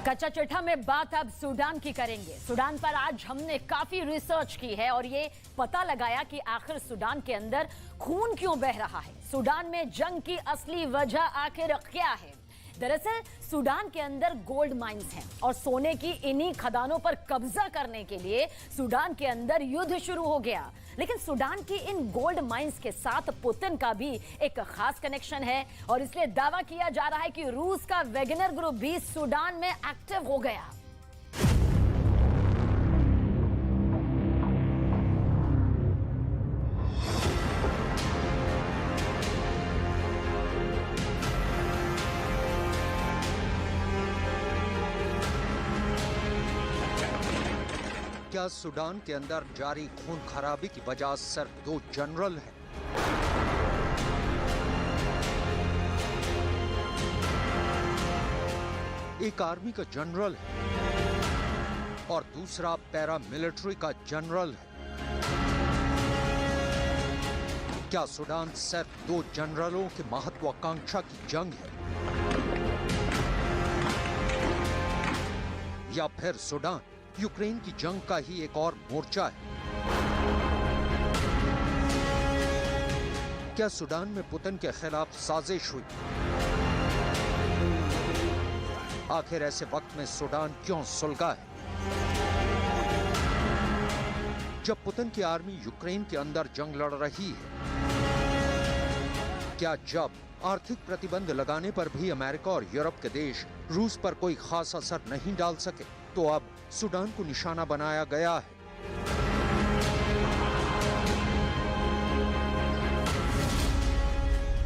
कच्चा चिट्ठा में बात अब सूडान की करेंगे। सूडान पर आज हमने काफी रिसर्च की है और ये पता लगाया कि आखिर सूडान के अंदर खून क्यों बह रहा है। सूडान में जंग की असली वजह आखिर क्या है? दरअसल सूडान के अंदर गोल्ड माइंस हैं और सोने की इन्हीं खदानों पर कब्जा करने के लिए सूडान के अंदर युद्ध शुरू हो गया। लेकिन सूडान की इन गोल्ड माइंस के साथ पुतिन का भी एक खास कनेक्शन है और इसलिए दावा किया जा रहा है कि रूस का वैगनर ग्रुप भी सूडान में एक्टिव हो गया। क्या सूडान के अंदर जारी खून खराबी की वजह सिर्फ दो जनरल हैं? एक आर्मी का जनरल है और दूसरा पैरामिलिट्री का जनरल है। क्या सूडान सिर्फ दो जनरलों की महत्वाकांक्षा की जंग है या फिर सूडान यूक्रेन की जंग का ही एक और मोर्चा है? क्या सूडान में पुतिन के खिलाफ साजिश हुई? आखिर ऐसे वक्त में सूडान क्यों सुलगा है? जब पुतिन की आर्मी यूक्रेन के अंदर जंग लड़ रही है, क्या जब आर्थिक प्रतिबंध लगाने पर भी अमेरिका और यूरोप के देश रूस पर कोई खास असर नहीं डाल सके, तो अब सूडान को निशाना बनाया गया है।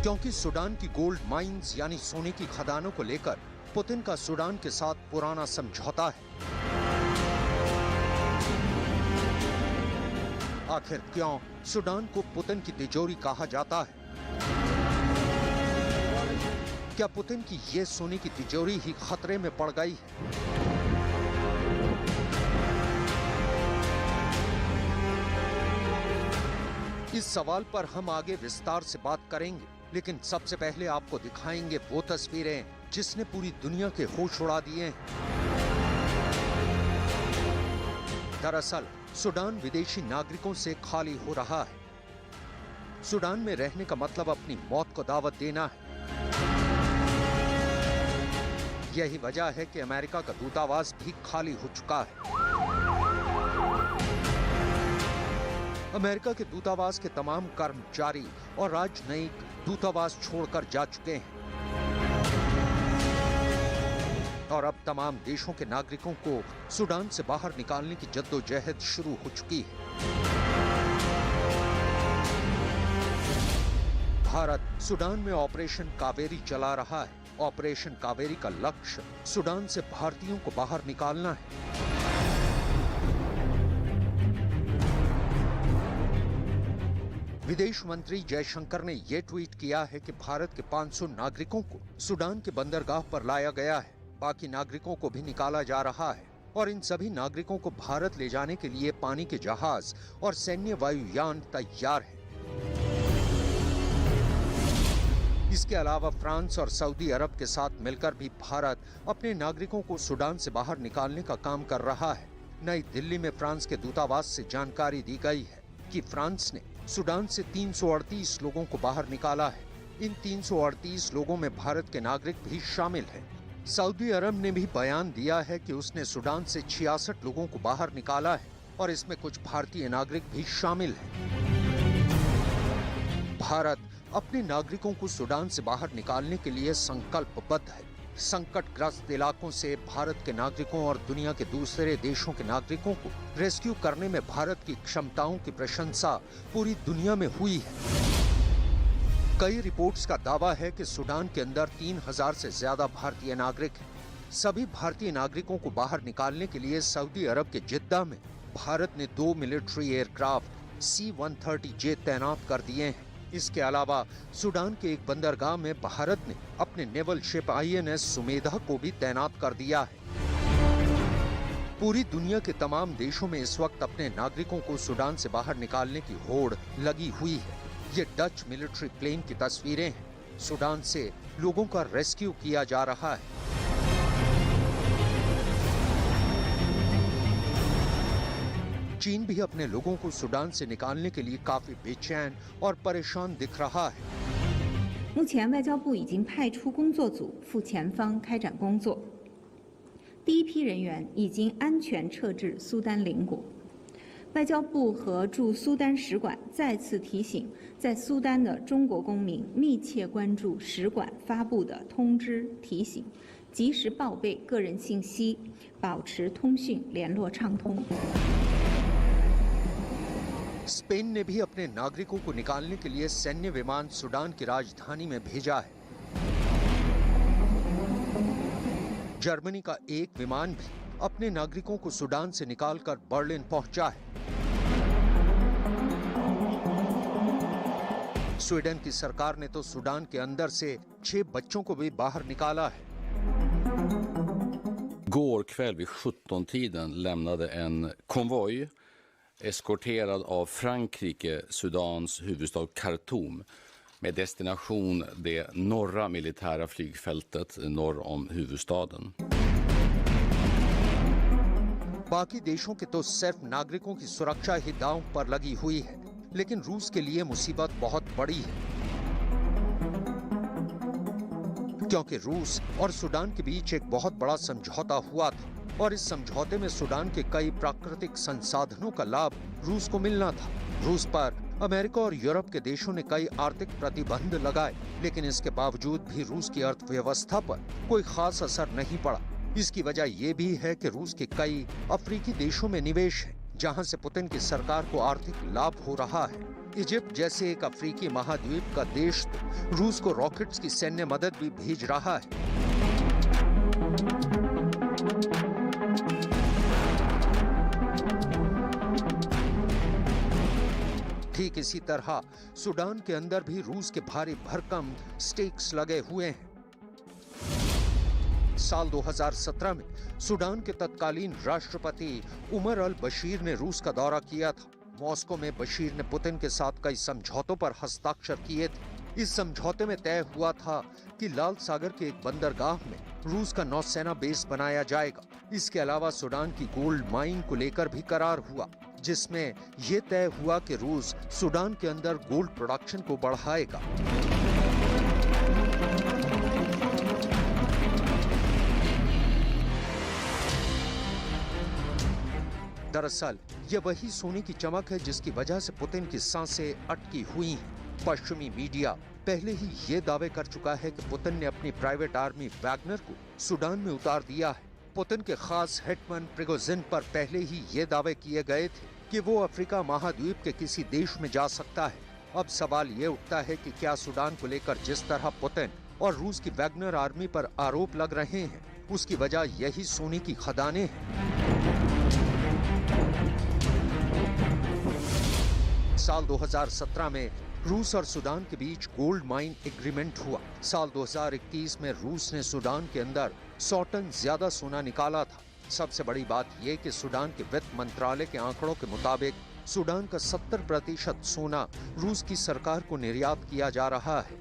क्योंकि सूडान की गोल्ड माइंस यानी सोने की खदानों को लेकर पुतिन का सूडान के साथ पुराना समझौता है। आखिर क्यों सूडान को पुतिन की तिजोरी कहा जाता है? क्या पुतिन की ये सोने की तिजोरी ही खतरे में पड़ गई है? इस सवाल पर हम आगे विस्तार से बात करेंगे, लेकिन सबसे पहले आपको दिखाएंगे वो तस्वीरें जिसने पूरी दुनिया के होश उड़ा दिए हैं। दरअसल सूडान विदेशी नागरिकों से खाली हो रहा है। सूडान में रहने का मतलब अपनी मौत को दावत देना है। यही वजह है कि अमेरिका का दूतावास भी खाली हो चुका है। अमेरिका के दूतावास के तमाम कर्मचारी और राजनयिक दूतावास छोड़कर जा चुके हैं और अब तमाम देशों के नागरिकों को सूडान से बाहर निकालने की जद्दोजहद शुरू हो चुकी है। भारत सूडान में ऑपरेशन कावेरी चला रहा है। ऑपरेशन कावेरी का लक्ष्य सूडान से भारतीयों को बाहर निकालना है। विदेश मंत्री जयशंकर ने यह ट्वीट किया है कि भारत के 500 नागरिकों को सूडान के बंदरगाह पर लाया गया है। बाकी नागरिकों को भी निकाला जा रहा है और इन सभी नागरिकों को भारत ले जाने के लिए पानी के जहाज और सैन्य वायुयान तैयार हैं। इसके अलावा फ्रांस और सऊदी अरब के साथ मिलकर भी भारत अपने नागरिकों को सूडान से बाहर निकालने का काम कर रहा है। नई दिल्ली में फ्रांस के दूतावास से जानकारी दी गई है कि फ्रांस ने सूडान से 338 लोगों को बाहर निकाला है। इन 338 लोगों में भारत के नागरिक भी शामिल हैं। सऊदी अरब ने भी बयान दिया है कि उसने सूडान से 66 लोगों को बाहर निकाला है और इसमें कुछ भारतीय नागरिक भी शामिल हैं। भारत अपने नागरिकों को सूडान से बाहर निकालने के लिए संकल्पबद्ध है। संकटग्रस्त इलाकों से भारत के नागरिकों और दुनिया के दूसरे देशों के नागरिकों को रेस्क्यू करने में भारत की क्षमताओं की प्रशंसा पूरी दुनिया में हुई है। कई रिपोर्ट्स का दावा है कि सूडान के अंदर 3000 से ज्यादा भारतीय नागरिक हैं। सभी भारतीय नागरिकों को बाहर निकालने के लिए सऊदी अरब के जिद्दा में भारत ने 2 मिलिट्री एयरक्राफ्ट C-130J तैनात कर दिए हैं। इसके अलावा सूडान के एक बंदरगाह में भारत ने अपने नेवल शिप INS सुमेधा को भी तैनात कर दिया है। पूरी दुनिया के तमाम देशों में इस वक्त अपने नागरिकों को सूडान से बाहर निकालने की होड़ लगी हुई है। ये डच मिलिट्री प्लेन की तस्वीरें हैं। सूडान से लोगों का रेस्क्यू किया जा रहा है। चीन भी अपने लोगों को सूडान से निकालने के लिए काफी बेचैन और परेशान दिख रहा है। 目前，外交部已经派出工作组赴前方开展工作。第一批人员已经安全撤至苏丹邻国。外交部和驻苏丹使馆再次提醒，在苏丹的中国公民密切关注使馆发布的通知提醒，及时报备个人信息，保持通讯联络畅通。 स्पेन ने भी अपने नागरिकों को निकालने के लिए सैन्य विमान सूडान की राजधानी में भेजा है। जर्मनी का एक विमान भी अपने नागरिकों को सूडान से निकालकर बर्लिन पहुंचा है। स्वीडन की सरकार ने तो सूडान के अंदर से 6 बच्चों को भी बाहर निकाला है। Går kväll vid 17-tiden lämnade en konvoj eskorterad av Frankrike, Sudans huvudstad Khartoum med destination det norra militära flygfältet norr om huvudstaden. बाकी देशों के तो सिर्फ नागरिकों की सुरक्षा ही दांव पर लगी हुई है, लेकिन रूस के लिए मुसीबत बहुत बड़ी है, क्योंकि रूस और सूडान के बीच एक बहुत बड़ा समझौता हुआ था और इस समझौते में सूडान के कई प्राकृतिक संसाधनों का लाभ रूस को मिलना था। रूस पर अमेरिका और यूरोप के देशों ने कई आर्थिक प्रतिबंध लगाए, लेकिन इसके बावजूद भी रूस की अर्थव्यवस्था पर कोई खास असर नहीं पड़ा। इसकी वजह यह भी है कि रूस के कई अफ्रीकी देशों में निवेश है, जहां से पुतिन की सरकार को आर्थिक लाभ हो रहा है। इजिप्ट जैसे एक अफ्रीकी महाद्वीप का देश तो रूस को रॉकेट्स की सैन्य मदद भी भेज रहा है। ठीक इसी तरह सूडान के अंदर भी रूस के भारी भरकम स्टेक्स लगे हुए हैं। साल 2017 में सूडान के तत्कालीन राष्ट्रपति उमर अल बशीर ने रूस का दौरा किया था। मॉस्को में बशीर ने पुतिन के साथ कई समझौतों पर हस्ताक्षर किए थे। इस समझौते में तय हुआ था कि लाल सागर के एक बंदरगाह में रूस का नौसेना बेस बनाया जाएगा। इसके अलावा सूडान की गोल्ड माइन को लेकर भी करार हुआ, जिसमें यह तय हुआ कि रूस सूडान के अंदर गोल्ड प्रोडक्शन को बढ़ाएगा। दरअसल यह वही सोने की चमक है जिसकी वजह से पुतिन की सांसें अटकी हुई हैं। पश्चिमी मीडिया पहले ही ये दावे कर चुका है कि पुतिन ने अपनी प्राइवेट आर्मी वैगनर को सूडान में उतार दिया है। पुतिन के खास हिटमैन प्रिगोजिन पर पहले ही ये दावे किए गए थे कि वो अफ्रीका महाद्वीप के किसी देश में जा सकता है। अब सवाल ये उठता है कि क्या सूडान को लेकर जिस तरह पुतिन और रूस की वैगनर आर्मी पर आरोप लग रहे हैं, उसकी वजह यही सोने की खदानें हैं। साल 2017 में रूस और सूडान के बीच गोल्ड माइन एग्रीमेंट हुआ। साल 2021 में रूस ने सूडान के अंदर 100 टन ज्यादा सोना निकाला था। सबसे बड़ी बात यह कि सूडान के वित्त मंत्रालय के आंकड़ों के मुताबिक सूडान का 70% सोना रूस की सरकार को निर्यात किया जा रहा है।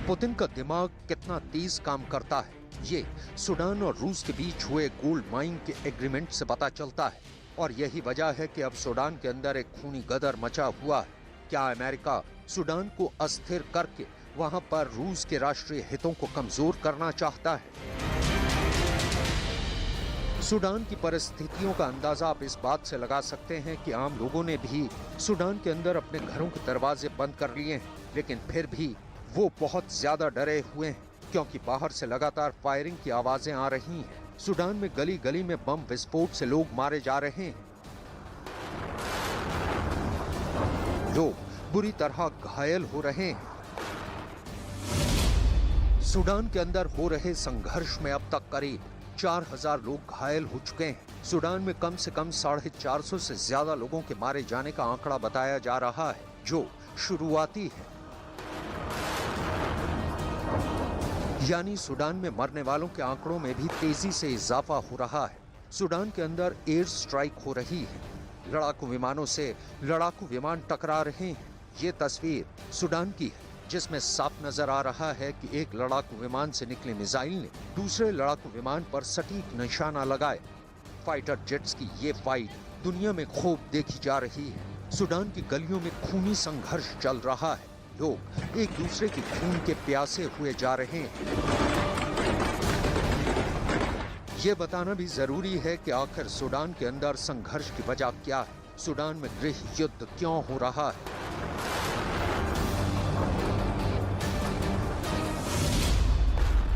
पुतिन का दिमाग कितना तेज काम करता है, ये सूडान और रूस के बीच हुए गोल्ड माइन के एग्रीमेंट से पता चलता है। और यही वजह है कि अब सूडान के अंदर एक खूनी गदर मचा हुआ है। क्या अमेरिका सूडान को अस्थिर करके वहां पर रूस के राष्ट्रीय हितों को कमजोर करना चाहता है? सूडान की परिस्थितियों का अंदाजा आप इस बात से लगा सकते हैं कि आम लोगों ने भी सूडान के अंदर अपने घरों के दरवाजे बंद कर लिए हैं, लेकिन फिर भी वो बहुत ज्यादा डरे हुए हैं, क्योंकि बाहर से लगातार फायरिंग की आवाजें आ रही हैं। सूडान में गली गली में बम विस्फोट से लोग मारे जा रहे हैं, लोग बुरी तरह घायल हो रहे हैं। सूडान के अंदर हो रहे संघर्ष में अब तक करीब 4000 लोग घायल हो चुके हैं। सूडान में कम से कम 450 से ज्यादा लोगों के मारे जाने का आंकड़ा बताया जा रहा है, जो शुरुआती है। यानी सूडान में मरने वालों के आंकड़ों में भी तेजी से इजाफा हो रहा है। सूडान के अंदर एयर स्ट्राइक हो रही है, लड़ाकू विमानों से लड़ाकू विमान टकरा रहे हैं। ये तस्वीर सूडान की है, जिसमें साफ नजर आ रहा है कि एक लड़ाकू विमान से निकले मिसाइल ने दूसरे लड़ाकू विमान पर सटीक निशाना लगाया। फाइटर जेट्स की ये फाइट दुनिया में खूब देखी जा रही है। सूडान की गलियों में खूनी संघर्ष चल रहा है। लोग एक दूसरे की खून के प्यासे हुए जा रहे हैं। ये बताना भी जरूरी है कि आखिर सूडान के अंदर संघर्ष की वजह क्या है। सूडान में गृह युद्ध क्यों हो रहा है?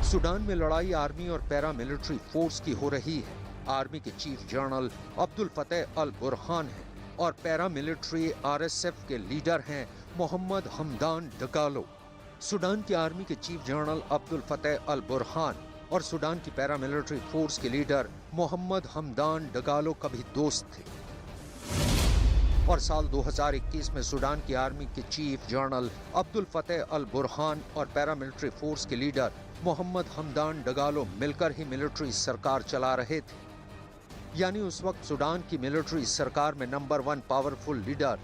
सूडान में लड़ाई आर्मी और पैरामिलिट्री फोर्स की हो रही है। आर्मी के चीफ जनरल अब्दुल फतेह अल बुरहान हैं और पैरामिलिट्री आरएसएफ के लीडर हैं मोहम्मद हमदान डगालो। सूडान की आर्मी के चीफ जनरल अब्दुल फतेह अल बुरहान और सूडान की पैरामिलिट्री फोर्स के लीडर मोहम्मद हमदान डगालो कभी दोस्त थे और साल 2021 में सूडान की आर्मी के चीफ जनरल अब्दुल फतेह अल बुरहान और पैरामिलिट्री फोर्स के लीडर मोहम्मद हमदान डगालो मिलकर ही मिलिट्री सरकार चला रहे थे। यानी उस वक्त सूडान की मिलिट्री सरकार में नंबर 1 पावरफुल लीडर